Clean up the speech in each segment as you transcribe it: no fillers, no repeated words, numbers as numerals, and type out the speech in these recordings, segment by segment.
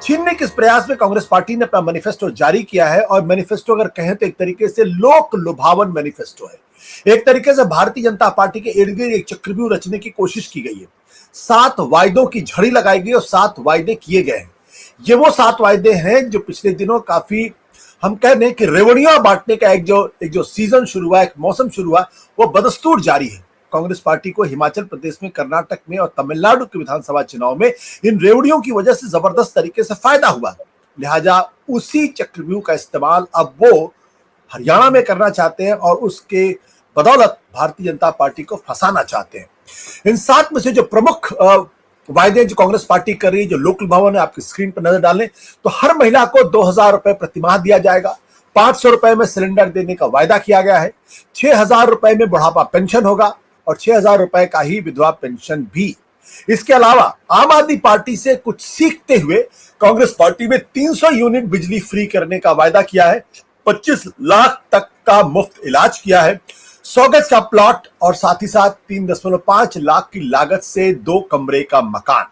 छीनने के इस प्रयास में कांग्रेस पार्टी ने अपना मैनिफेस्टो जारी किया है और मैनिफेस्टो अगर कहें तो एक तरीके से लोक लुभावन मैनिफेस्टो है। एक तरीके से भारतीय जनता पार्टी के इर्द गिर्द एक चक्रव्यूह रचने की कोशिश की गई है। 7 वायदों की झड़ी लगाई गई और 7 वायदे किए गए हैं। ये वो 7 वायदे हैं जो पिछले दिनों काफी, हम कह रहे हैं कि रेवड़ियां बांटने का एक जो सीजन शुरू हुआ, एक मौसम शुरू हुआ, वो बदस्तूर जारी है। कांग्रेस पार्टी को हिमाचल प्रदेश में, कर्नाटक में और तमिलनाडु के विधानसभा चुनाव में इन रेवड़ियों की वजह से जबरदस्त तरीके से फायदा हुआ। लिहाजा उसी चक्रव्यूह का इस्तेमाल अब वो हरियाणा में करना चाहते हैं और उसके बदौलत भारतीय जनता पार्टी को फंसाना चाहते हैं। इन 7 में से जो प्रमुख वायदे जो कांग्रेस पार्टी कर रही है, जो लोकल भवन है, आपकी स्क्रीन पर नजर डालें तो हर महिला को 2,000 रुपए प्रतिमाह दिया जाएगा। 500 रुपए में सिलेंडर देने का वायदा किया गया है। 6,000 रुपए में बुढ़ापा पेंशन होगा और 6,000 रुपए का ही विधवा पेंशन भी। इसके अलावा आम आदमी पार्टी से कुछ सीखते हुए कांग्रेस पार्टी में 300 यूनिट बिजली फ्री करने का वायदा किया है। 25 लाख तक का मुफ्त इलाज किया है। 100 गज का प्लॉट और साथ ही साथ 3.5 लाख की लागत से 2 कमरे का मकान।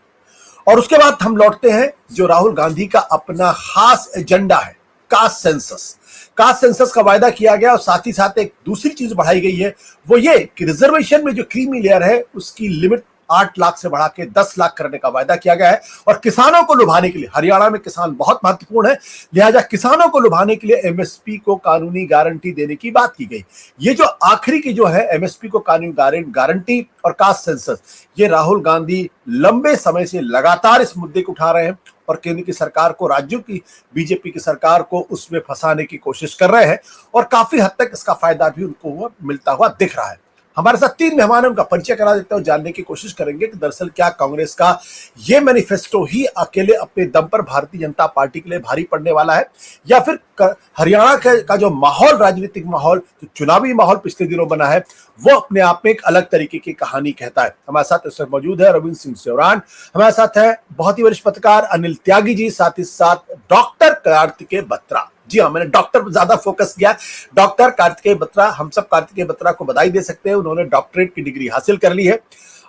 और उसके बाद हम लौटते हैं जो राहुल गांधी का अपना खास एजेंडा है, कास्ट सेंसस। कास्ट सेंसस का वायदा किया गया और साथ ही साथ एक दूसरी चीज बढ़ाई गई है, वो ये कि रिजर्वेशन में जो क्रीमी लेयर है उसकी लिमिट 8 लाख से बढ़ा के 10 लाख करने का वायदा किया गया है। और किसानों को लुभाने के लिए, हरियाणा में किसान बहुत महत्वपूर्ण है, लिहाजा किसानों को लुभाने के लिए एमएसपी को कानूनी गारंटी देने की बात की गई। ये जो आखिरी की जो है एमएसपी को कानूनी गारंटी और कास्ट सेंसस, ये राहुल गांधी लंबे समय से लगातार इस मुद्दे को उठा रहे हैं और केंद्र की सरकार को, राज्यों की बीजेपी की सरकार को उसमें फंसाने की कोशिश कर रहे हैं और काफी हद तक इसका फायदा भी उनको मिलता हुआ दिख रहा है। हमारे साथ 3 मेहमान हैं, उनका परिचय करा देते हैं और जानने की कोशिश करेंगे कि दरअसल क्या कांग्रेस का ये मैनिफेस्टो ही अकेले अपने दम पर भारतीय जनता पार्टी के लिए भारी पड़ने वाला है या फिर हरियाणा का जो माहौल, राजनीतिक माहौल, जो चुनावी माहौल पिछले दिनों बना है, वो अपने आप में एक अलग तरीके की कहानी कहता है। हमारे साथ इस वक्त मौजूद है रविंद्र सिंह सेवरान, हमारे साथ है बहुत ही वरिष्ठ पत्रकार अनिल त्यागी जी, साथ ही साथ डॉक्टर कार्तिकेय बत्रा। जी हाँ, मैंने डॉक्टर पर ज्यादा फोकस किया। डॉक्टर कार्तिकेय बत्रा, हम सब कार्तिकेय बत्रा को बधाई दे सकते हैं, उन्होंने डॉक्टरेट की डिग्री हासिल कर ली है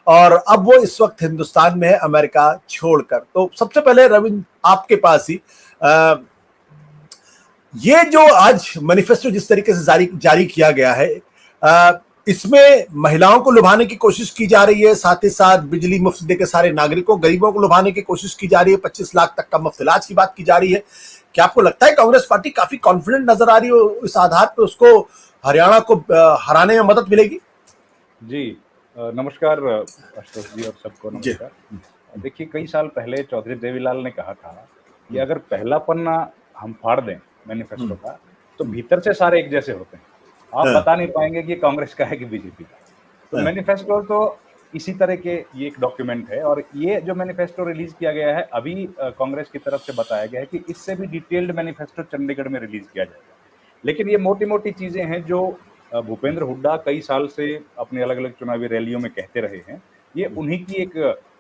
और अब वो इस वक्त हिंदुस्तान में है, अमेरिका छोड़कर। तो सबसे पहले रविंद्र आपके पास ही ये जो आज मैनिफेस्टो जिस तरीके से जारी किया गया है, इसमें महिलाओं को लुभाने की कोशिश की जा रही है, साथ ही साथ बिजली मुफ्त देकर सारे नागरिकों, गरीबों को लुभाने की कोशिश की जा रही है, 25 लाख तक का मुफ्त इलाज की बात की जा रही है। क्या आपको लगता है कांग्रेस पार्टी काफी कॉन्फिडेंट नजर आ रही है, इस आधार पर उसको हरियाणा को हराने में मदद मिलेगी? जी नमस्कार आशुतोष जी और सबको नमस्कार। देखिए, कई साल पहले चौधरी देवीलाल ने कहा था कि अगर पहला पन्ना हम फाड़ दें मैनिफेस्टो का तो भीतर से सारे एक जैसे होते हैं, आप बता नहीं पाएंगे कि कांग्रेस का है कि बीजेपी का। तो मैनिफेस्टो तो इसी तरह के ये एक डॉक्यूमेंट है और ये जो मैनिफेस्टो रिलीज किया गया है अभी कांग्रेस की तरफ से बताया गया है कि इससे भी डिटेल्ड मैनिफेस्टो चंडीगढ़ में रिलीज किया जाएगा। लेकिन ये मोटी मोटी चीजें हैं जो भूपेंद्र हुड्डा कई साल से अपनी अलग अलग चुनावी रैलियों में कहते रहे हैं, ये उन्हीं की एक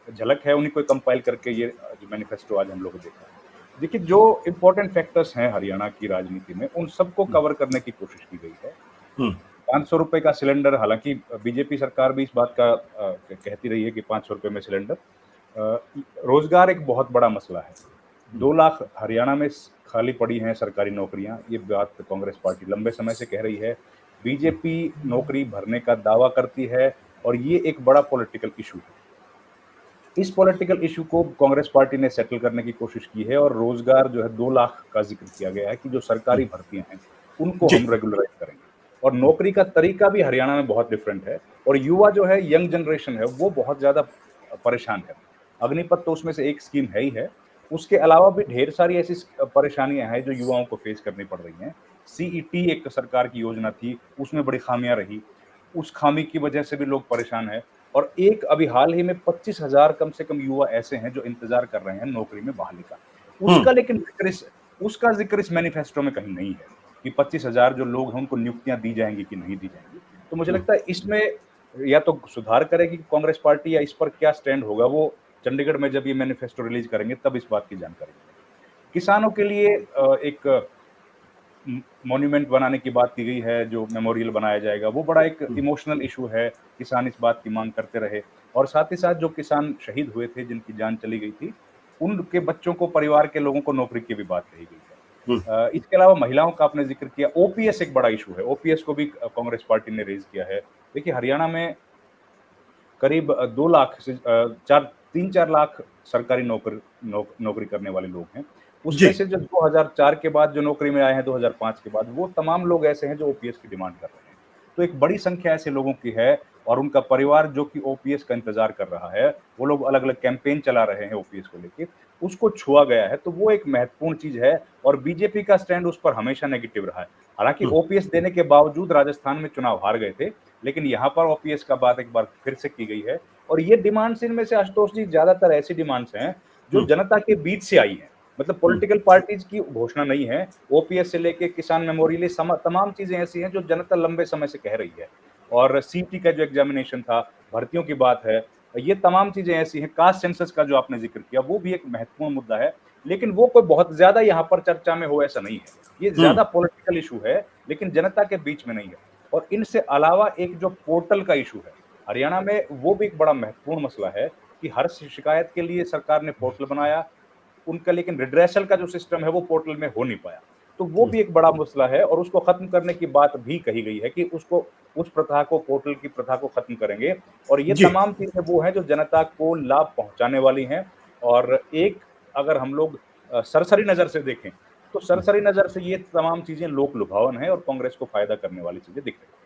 झलक है, उन्हीं को कंपाइल करके ये जो मैनिफेस्टो आज हम लोग देखा है। देखिए, जो इम्पोर्टेंट फैक्टर्स हैं हरियाणा की राजनीति में उन सबको कवर करने की कोशिश की गई है। 500 रुपए का सिलेंडर, हालांकि बीजेपी सरकार भी इस बात का कहती रही है कि 500 रुपए में सिलेंडर। रोजगार एक बहुत बड़ा मसला है, 2 लाख हरियाणा में खाली पड़ी हैं सरकारी नौकरियां, ये बात कांग्रेस पार्टी लंबे समय से कह रही है। बीजेपी नौकरी भरने का दावा करती है और ये एक बड़ा पॉलिटिकल इशू है। इस पॉलिटिकल इशू को कांग्रेस पार्टी ने सेटल करने की कोशिश की है और रोजगार जो है 2 लाख का जिक्र किया गया है कि जो सरकारी भर्तियां हैं उनको हम रेगुलराइज करेंगे। और नौकरी का तरीका भी हरियाणा में बहुत डिफरेंट है और युवा जो है, यंग जनरेशन है, वो बहुत ज्यादा परेशान है। अग्निपथ तो उसमें से एक स्कीम है ही है, उसके अलावा भी ढेर सारी ऐसी परेशानियां हैं जो युवाओं को फेस करनी पड़ रही हैं। सीईटी एक सरकार की योजना थी, उसमें बड़ी खामियां रही, उस खामी की वजह से भी लोग परेशान हैं। और एक अभी हाल ही में 25,000 कम से कम युवा ऐसे हैं जो इंतजार कर रहे हैं नौकरी में बहाली का, उसका लेकिन उसका जिक्र इस मैनिफेस्टो में कहीं नहीं है कि 25,000 जो लोग हैं उनको नियुक्तियां दी जाएंगी कि नहीं दी जाएंगी। तो मुझे लगता है इसमें या तो सुधार करेगी कांग्रेस पार्टी या इस पर क्या स्टैंड होगा वो चंडीगढ़ में जब ये मैनिफेस्टो रिलीज करेंगे तब इस बात की जानकारी मिलेगी। किसानों के लिए एक मॉन्यूमेंट बनाने की बात की गई है, जो मेमोरियल बनाया जाएगा, वो बड़ा एक इमोशनल इशू है। किसान इस बात की मांग करते रहे और साथ ही साथ जो किसान शहीद हुए थे, जिनकी जान चली गई थी, उनके बच्चों को, परिवार के लोगों को नौकरी की भी बात कही गई है। इसके अलावा महिलाओं का आपने जिक्र किया, ओपीएस एक बड़ा इशू है, ओपीएस को भी कांग्रेस पार्टी ने रेज किया है। देखिए हरियाणा में करीब 2 लाख से 3-4 लाख सरकारी नौकरी करने वाले लोग हैं। उसमें जी। से जो 2004 के बाद जो नौकरी में आए हैं, 2005 के बाद, वो तमाम लोग ऐसे हैं जो ओपीएस की डिमांड कर रहे हैं। तो एक बड़ी संख्या ऐसे लोगों की है और उनका परिवार जो कि ओपीएस का इंतज़ार कर रहा है, वो लोग अलग-अलग कैंपेन चला रहे हैं ओपीएस को लेके, उसको छुआ गया है, तो वो एक महत्वपूर्ण चीज़ है और बीजेपी का स्टैंड उस पर हमेशा नेगेटिव रहा है। हालाँकि हुँ, ओपीएस देने के बावजूद राजस्थान में चुनाव हार गए थे, लेकिन यहाँ पर ओपीएस का बात एक बार फिर से की गई है और ये डिमांड्स इनमें से आशुतोष जी ज़्यादातर ऐसी डिमांड्स हैं, जो हुँ, जनता के बीच से आई हैं। मतलब हुँ, पॉलिटिकल पार्टीज़ की घोषणा नहीं है, ओपीएस से लेके किसान मेमोरियल, ये तमाम चीज़ें ऐसी हैं जो जनता लंबे समय से कह रही है। और सीटी का जो एग्ज़ामिनेशन था, भर्तियों की बात है, ये तमाम चीज़ें ऐसी हैं, कास्ट सेंसस का जो आपने ज़िक्र किया, वो भी एक महत्वपूर्ण मुद्दा है, लेकिन वो कोई बहुत ज़्यादा यहाँ पर चर्चा में हो ऐसा नहीं है। ये हुँ, ज़्यादा पॉलिटिकल इश्यू है, लेकिन जनता के बीच में नहीं है। और इनसे अलावा एक जो पोर्टल का इश्यू है, हरियाणा में वो भी एक बड़ा महत्वपूर्ण मसला है कि हर शिकायत के लिए सरकार ने पोर्टल बनाया, उनका लेकिन रिड्रेसल का जो सिस्टम है वो पोर्टल में हो नहीं पाया। तो वो हुँ। भी एक बड़ा मसला है और उसको खत्म करने की बात भी कही गई है कि उसको, उस प्रथा को, पोर्टल की प्रथा को खत्म करेंगे और ये जी। तमाम चीज़ें वो हैं जो जनता को लाभ पहुँचाने वाली हैं। और एक, अगर हम लोग सरसरी नज़र से देखें, तो हुँ। सरसरी नज़र से ये तमाम चीज़ें लोक लुभावन हैं और कांग्रेस को फ़ायदा करने वाली चीज़ें दिख रही हैं।